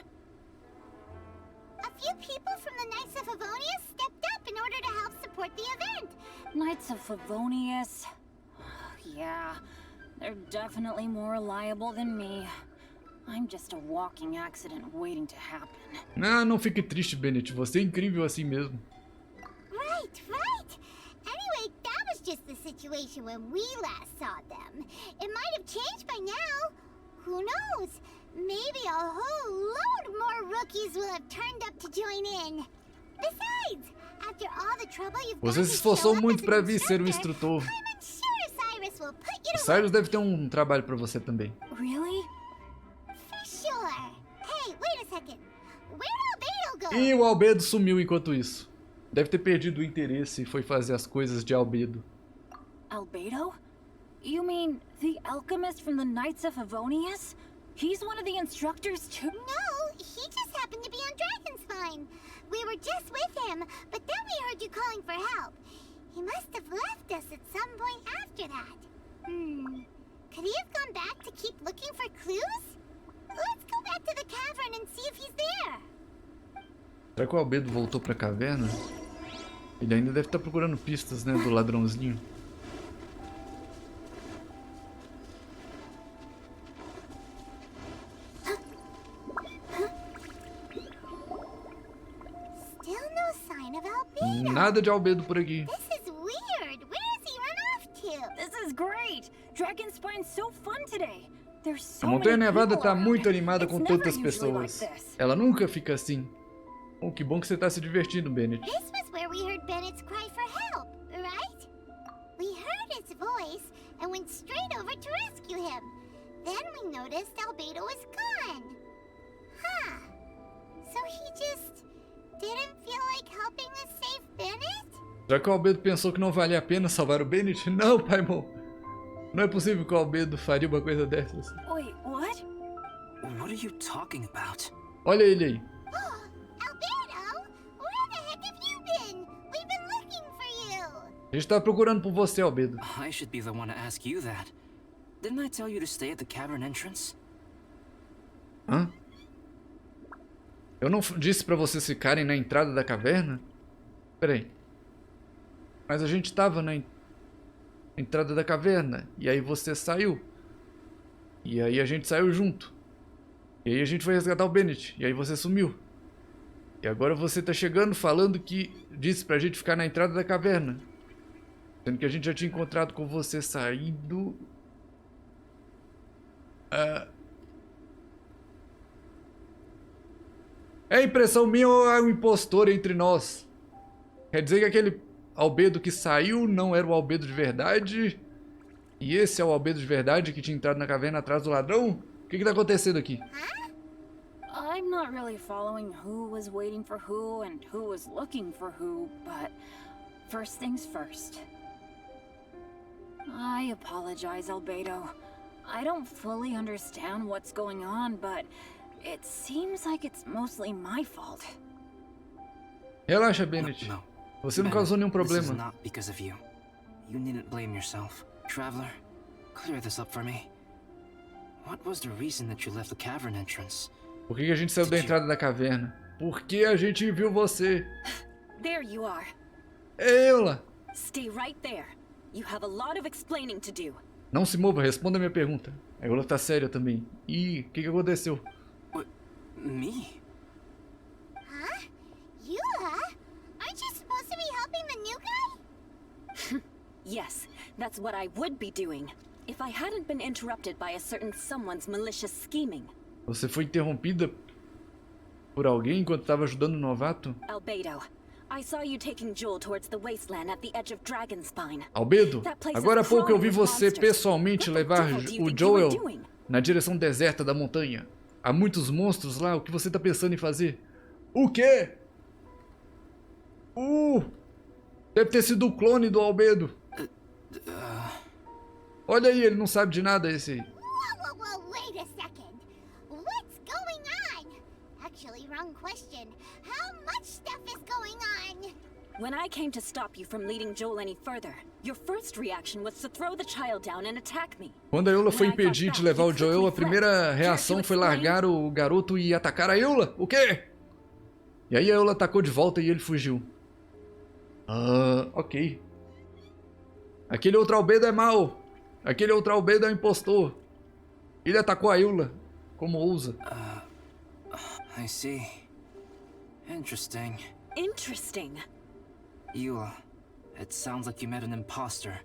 A few people from the Knights of Favonius stepped up in order to help support the event. Knights of Favonius. Yeah, they're definitely more reliable than me. I'm just a walking accident waiting to happen. Não fique triste, Bennett. Você é incrível assim mesmo. Right, right. Anyway, that was just the situation when we last saw them. It might have changed by now. Who knows? Maybe a whole load more rookies will have turned up to join in. Besides, after all the trouble you've gone Você to se esforçou show up muito as an para vir ser o instructor, instrutor. I'm unsure Cyrus will put you O to Cyrus work. deve ter um trabalho para você também. Really? For sure. Hey, wait a second. Where'd Albedo go? E o Albedo sumiu enquanto isso. Deve ter perdido o interesse e foi fazer as coisas de Albedo. Albedo? You mean the alchemist from the Knights of Favonius? He's one of the instructors too? No, he just happened to be on Dragonspine. We were just with him, but then we heard you calling for help. He must have left us at some point after that. Could he have gone back to keep looking for clues? Let's go back to the cavern and see if he's there. Será que o Albedo voltou pra caverna? Ele ainda deve estar procurando pistas, né, do ladrãozinho. Still no sign of Albedo. Nada de Albedo por aqui. This is weird. Where has he run off to? This is great! Dragonspine's so fun today. There's so A Montanha many Nevada people tá around. muito animada It's com never tantas usually like pessoas. this. Ela nunca fica assim. Que bom que você tá se divertindo, Bennett. This was where we heard Bennett's cry for help, right? We heard his voice and went straight over to rescue him. Then we noticed Albedo was gone. Huh. So he just didn't feel like helping us save Bennett? Já que o Albedo pensou que não valia a pena salvar o Bennett? Não, Paimon. Não é possível que o Albedo faria uma coisa dessas. Wait, what? What are you talking about? Olha ele aí. Oh, Alberto, where the heck have you been? We've been looking for you. A gente tá procurando por você, Albedo. I should be the one to ask you that. Didn't I tell you to stay at the cavern entrance? Hã? Eu não disse pra vocês ficarem na entrada da caverna? Peraí. Mas a gente tava na entrada da caverna. E aí você saiu. E aí a gente saiu junto. E aí a gente foi resgatar o Bennett. E aí você sumiu. E agora você tá chegando falando que disse pra gente ficar na entrada da caverna. Sendo que a gente já tinha encontrado com você saído... É impressão minha ou é um impostor entre nós? Quer dizer que aquele Albedo que saiu não era o Albedo de verdade? E esse é o Albedo de verdade que tinha entrado na caverna atrás do ladrão? O que tá acontecendo aqui? I'm not really following who was waiting for who and who was looking for who, but first things first. I apologize, Albedo. I don't fully understand what's going on, but it seems like it's mostly my fault. Relaxa, Bennett. No. Você não causou nenhum This is problema. not because of you. You needn't blame yourself. Traveler, clear this up for me. What was the reason that you left the cavern entrance? Por que a gente saiu da entrada da caverna? Porque a gente viu você. There you are. Eula! Stay right there. You have a lot of explaining to do. Não se mova, responda a minha pergunta. A Eula tá séria também. Ih, o que aconteceu? What? Me? Huh? Eula? Aren't you supposed to be helping the new guy? Yes, that's what I would be doing, if I hadn't been interrupted by a certain someone's malicious scheming. Você foi interrompida por alguém enquanto estava ajudando o novato? Albedo, I saw you taking Joel towards the wasteland at the edge of Dragonspine. Albedo, agora há pouco eu vi você pessoalmente levar o Joel na direção deserta da montanha. Há muitos monstros lá, o que você tá pensando em fazer? O quê? Deve ter sido o clone do Albedo. Olha aí, ele não sabe de nada esse aí. Whoa, wait a second. What's going on? Actually, wrong question. How much stuff is going on? When I came to stop you from leading Joel any further, your first reaction was to throw the child down and attack me. Quando a Eula foi impedir de levar o Joel, a primeira reação foi largar o garoto e atacar a Eula. O quê? E aí a Eula atacou de volta e ele fugiu. Ok. Aquele outro Albedo é mau. Aquele outro Albedo é um impostor. Ele atacou a Eula. Como ousa? I see. Interesting. Interesting. Eula, it sounds like you met an impostor.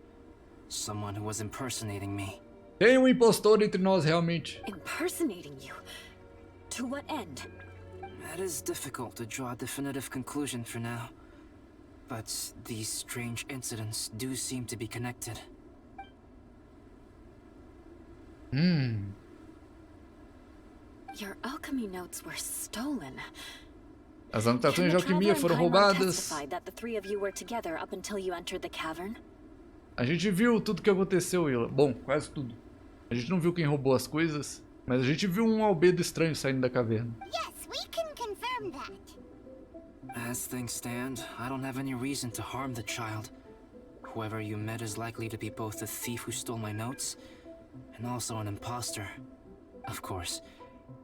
Someone who was impersonating me. Tem um impostor entre nós, realmente. Impersonating you? To what end? It is difficult to draw a definitive conclusion for now. But these strange incidents do seem to be connected. Your alchemy notes were stolen. As anotações de alquimia foram roubadas. A gente viu tudo que aconteceu, Eula. Bom, quase tudo. A gente não viu quem roubou as coisas, mas a gente viu um Albedo estranho saindo da caverna. Yes, we can confirm that. As things stand, I don't have any reason to harm the child. Whoever you met is likely to be both the thief who stole my notes and also an impostor. Of course,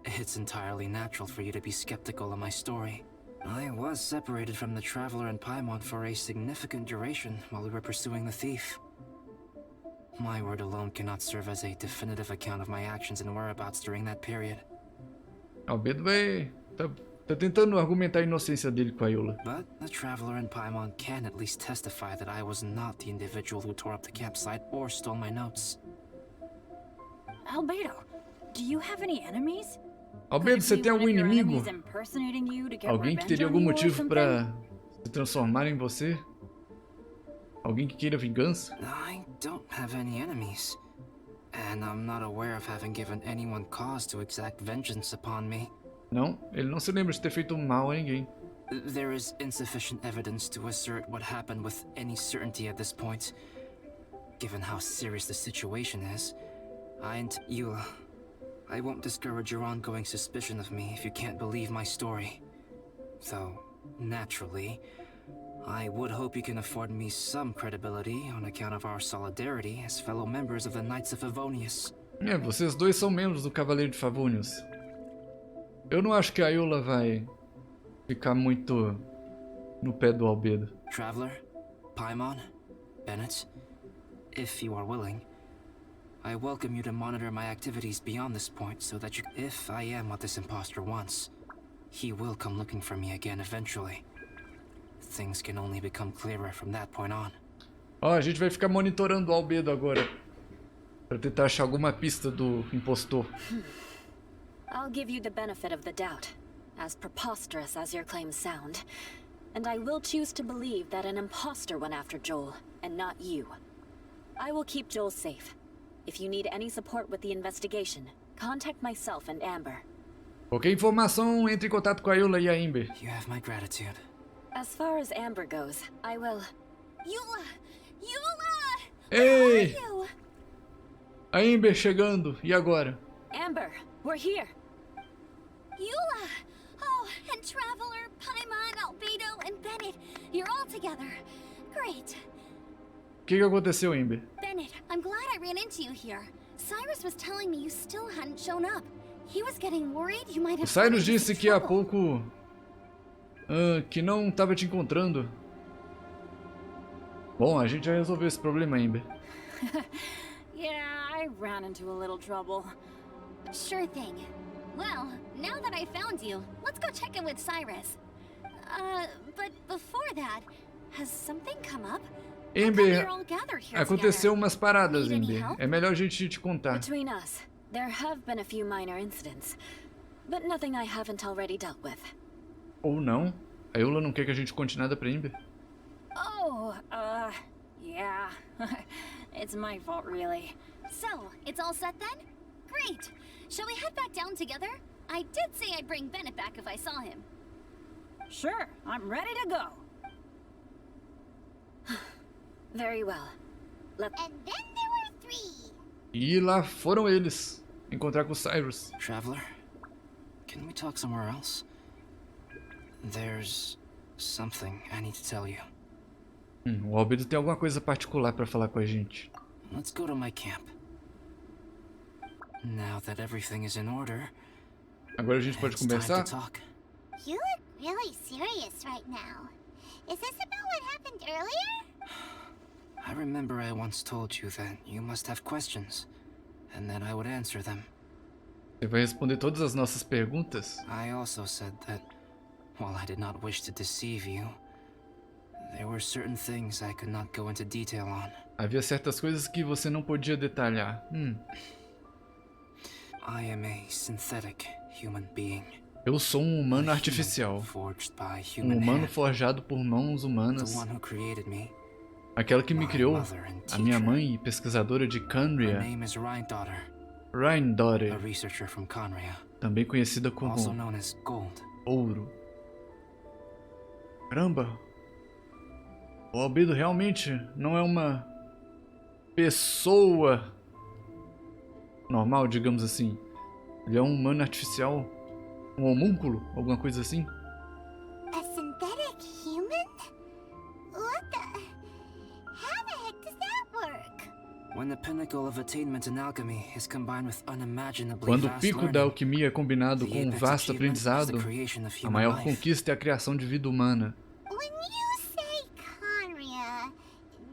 it's entirely natural for you to be skeptical of my story. I was separated from the Traveler and Paimon for a significant duration while we were pursuing the thief. My word alone cannot serve as a definitive account of my actions and whereabouts during that period. Albedo tá tentando argumentar a inocência dele com a Eula. But the Traveler and Paimon can at least testify that I was not the individual who tore up the campsite or stole my notes. Albedo, do you have any enemies? Albedo, você tem algum inimigo? Alguém que teria algum motivo para se transformar em você? Alguém que queira vingança? I don't have any enemies. And I'm not aware of having given anyone cause to exact vengeance upon me. Não, ele não se lembra de ter feito mal a ninguém. There is insufficient evidence to assert what happened with any certainty at this point. Given how serious the situation is, Eula, I won't discourage your ongoing suspicion of me if you can't believe my story. Though, naturally, I would hope you can afford me some credibility on account of our solidarity as fellow members of the Knights of Favonius. Vocês dois são membros do Cavaleiro de Favonius. Eu não acho que a Eula vai ficar muito no pé do Albedo. Traveler, Paimon, Bennett, if you are willing, I welcome you to monitor my activities beyond this point so that if I am what this impostor wants, he will come looking for me again eventually. Things can only become clearer from that point on. A gente vai ficar monitorando o Albedo agora para tentar achar alguma pista do impostor. I'll give you the benefit of the doubt, as preposterous as your claims sound. And I will choose to believe that an impostor went after Joel, and not you. I will keep Joel safe. If you need any support with the investigation, contact myself and Amber. Qualquer informação, entre em contato com a Eula e a Amber. You have my gratitude. As far as Amber goes, I will... Eula! Eula! Ei! Where are you? A Amber chegando. E agora? Amber, we're here. Eula! Oh, and Traveler, Paimon, Albedo, and Bennett. You're all together. Great. O que aconteceu, Amber? Bennett, I'm glad I ran into you here. Cyrus was telling me you still hadn't shown up. He was getting worried you might have... O Cyrus disse que há pouco... que não estava te encontrando. Bom, a gente já resolveu esse problema, Amber. Yeah, I ran into a little trouble. Sure thing. Well, now that I found you, let's go check in with Cyrus. But before that, has something come up? Amber, aconteceu umas paradas, Amber. É melhor a gente te contar. Between us, there have been a few minor incidents, but nothing I haven't already dealt with. Ou não. A Eula não quer que a gente conte nada pra Amber. Oh, yeah. It's my fault, really. So, it's all set then? Great. Shall we head back down together? I did say I'd bring Bennett back if I saw him. Sure, I'm ready to go. Very well. And then there were 3. E lá foram eles encontrar com o Cyrus. Traveler, can we talk somewhere else? There's something I need to tell you. O Albedo tem alguma coisa particular pra falar com a gente. Let's go to my camp. Now that everything is in order, agora a gente pode conversar? You look really serious right now. Is this about what happened earlier? I remember I once told you that you must have questions, and that I would answer them. Você vai responder todas as nossas perguntas? I also said that, while I did not wish to deceive you, there were certain things I could not go into detail on. Havia certas coisas que você não podia detalhar. I am a synthetic human being. Eu sou um humano artificial. Um humano forjado por mãos humanas. Aquela que me criou, a minha mãe e pesquisadora de Canria, Rhine-daughter, também conhecida como Ouro. Caramba! O Albedo realmente não é uma pessoa normal, digamos assim. Ele é um humano artificial, um homúnculo, alguma coisa assim. A synthetic human? What the... How the heck does that work? When the pinnacle of attainment in alchemy is combined with unimaginably Quando o vast pico learning, da alquimia é combinado com um vasto aprendizado, a maior conquista é a criação de vida humana. When you say Conria,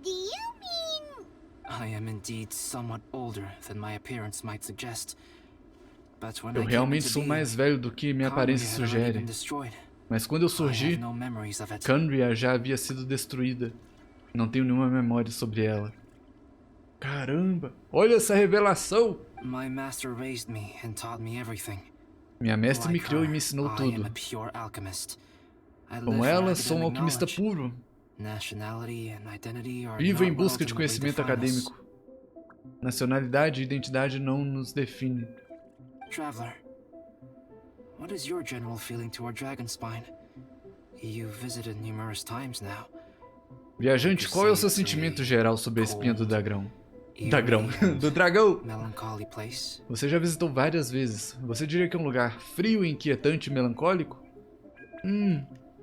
do you mean... I am indeed somewhat older than my appearance might suggest. But when Eu realmente sou mais velho do que minha aparência sugere. Mas quando eu surgi, Canria já havia sido destruída. Não tenho nenhuma memória sobre ela. Caramba! Olha essa revelação! Minha mestre me criou e me ensinou tudo. Como ela, sou um alquimista puro. Vivo em busca de conhecimento acadêmico. Nacionalidade e identidade não nos definem. Traveler, What is your general feeling toward Dragonspine? You've visited numerous times now. Viajante, qual é o seu sentimento geral sobre a espinha do dragão? Do dragão! Melancholy place. Você já visitou várias vezes. Você diria que é um lugar frio, inquietante e melancólico?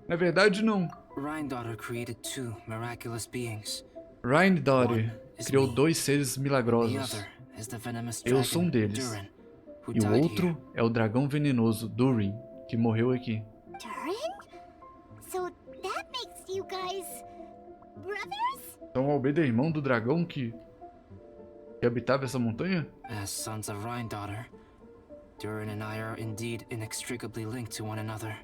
Na verdade não. Rhindaughter created two miraculous beings. Rhindaughter criou dois seres The milagrosos. other is the venomous Eu sou um dragon, deles. Durin, who E o died outro here. é o dragão venenoso, Durin, que morreu aqui. Durin? So that makes you guys brothers? Então o Albedo é irmão do dragão que habitava essa montanha? As sons of Rhindaughter, Durin and I are indeed inextricably linked to one another.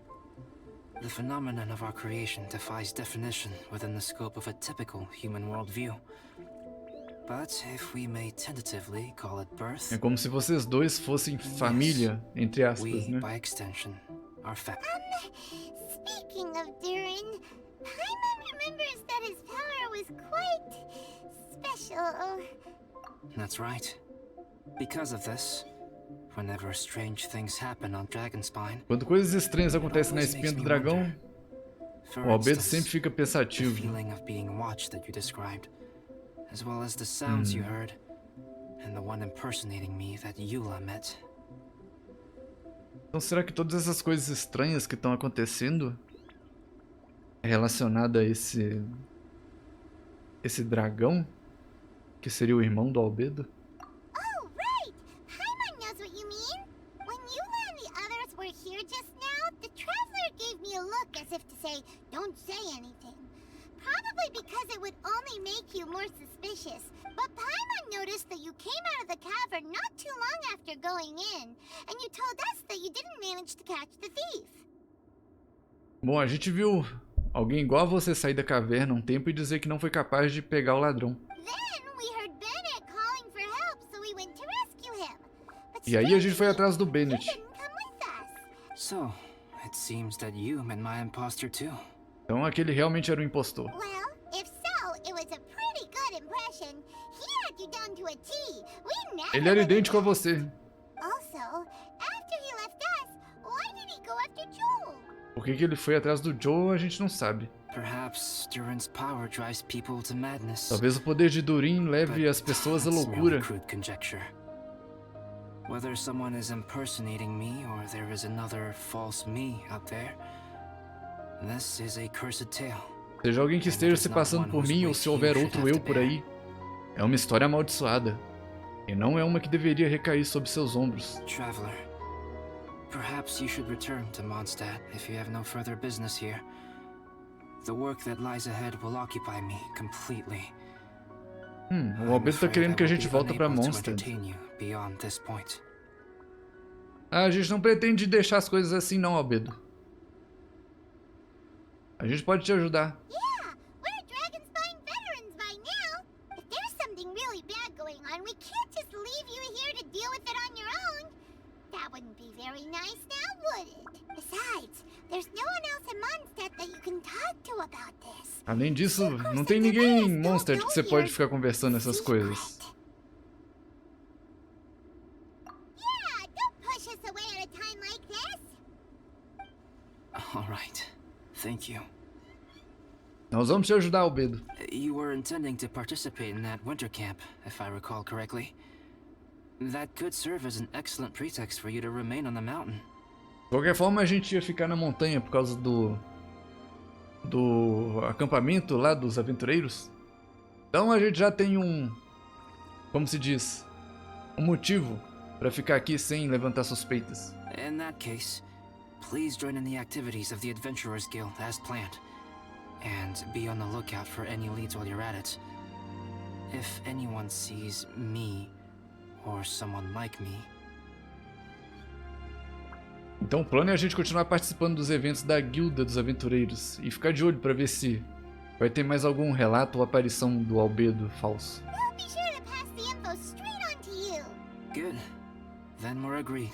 The phenomenon of our creation defies definition within the scope of a typical human worldview. But if we may tentatively call it birth, É como se vocês dois fossem família, entre aspas, we, né? by extension, are Speaking of Durin, Paimon remembers that his power was quite special. That's right. Because of this, whenever strange things happen on Dragonspine, Quando coisas estranhas acontecem na espinha do dragão, for o Albedo instance, sempre fica the pensativo. feeling of being watched that you described, as well as the sounds you heard, and the one impersonating me that Eula met. Então será que todas essas coisas estranhas que estão acontecendo é relacionada a esse dragão que seria o irmão do Albedo? Oh, right! Paimon knows what you mean. When Eula and the others were here just now, the Traveler gave me a look as if to say, don't say anything. Probably because it would only make you more suspicious. But Paimon noticed that you came out of the cavern not too long after going in, and you told us that you didn't manage to catch the thief. Bom, a gente viu alguém igual a você sair da caverna um tempo e dizer que não foi capaz de pegar o ladrão. Then we heard Bennett calling for help, so we went to rescue him. But E aí a gente foi atrás do he Bennett. didn't come with us. So, it seems that you met my impostor too. Então aquele realmente era o impostor. Well, if so, it was a pretty good impression. He had you down to a T. We never Ele era would've idêntico a guessed. você. Also, after he left us, why did he go after Joel? Por que ele foi atrás do Joe, a gente não sabe. Perhaps Durin's power drives people to madness. Talvez o poder de Durin But leve as pessoas à that's merely loucura. crude conjecture. Whether someone is impersonating me or there is another false me out there, this is a cursed tale. Seja alguém que esteja se passando por mim ou se houver outro eu por aí, é uma história amaldiçoada. E não é uma que deveria recair sobre seus ombros. Traveler, perhaps you should return to Mondstadt if you have no further business here. The work that lies ahead will occupy me completely. O Albedo tá querendo que a gente volta pra Monster. Mondstadt. Ah, a gente não pretende deixar as coisas assim não, Albedo. A gente pode te ajudar. Yeah, we're Dragonspine veterans by now. If there's something really bad going on, we can't just leave you here to deal with it on your own. That wouldn't be very nice now, would it? Besides, there's no one else in Mondstadt that you can talk to about this. Além disso, não tem ninguém em Monster que você pode ficar conversando essas coisas. Yeah, don't push us away at a time like this. All right. Thank you. Nós vamos te ajudar, Albedo. You were intending to participate in that winter camp, if I recall correctly. That could serve as an excellent pretext for you to remain on the mountain. De qualquer forma, a gente ia ficar na montanha por causa do acampamento lá dos aventureiros. Então a gente já tem como se diz, um motivo para ficar aqui sem levantar suspeitas. In that case, please join in the activities of the Adventurers Guild as planned. And be on the lookout for any leads while you're at it. If anyone sees me, or someone like me, Então o plano é a gente continuar participando dos eventos da Guilda dos Aventureiros e ficar de olho para ver se vai ter mais algum relato ou aparição do Albedo falso. We'll be sure to pass the info straight on to you. good. Then we're agreed.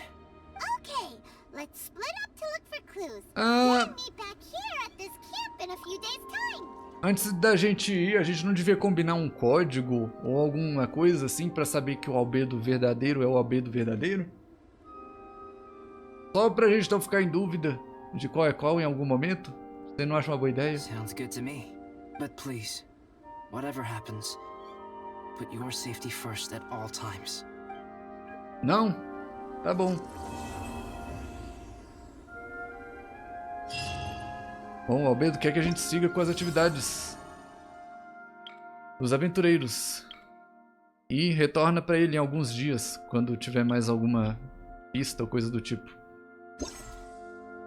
Okay, let's split up to look for clues. Ah, Then meet back here at this camp in a few days' time. antes da gente ir, a gente não devia combinar um código ou alguma coisa assim para saber que o Albedo verdadeiro é o Albedo verdadeiro? Só pra gente não ficar em dúvida de qual é qual em algum momento. Você não acha uma boa ideia? Sounds good to me. But please, whatever happens, put your safety first at all times. Não? Tá bom. Bom, o Albedo quer que a gente siga com as atividades dos aventureiros. E retorna pra ele em alguns dias, quando tiver mais alguma pista ou coisa do tipo.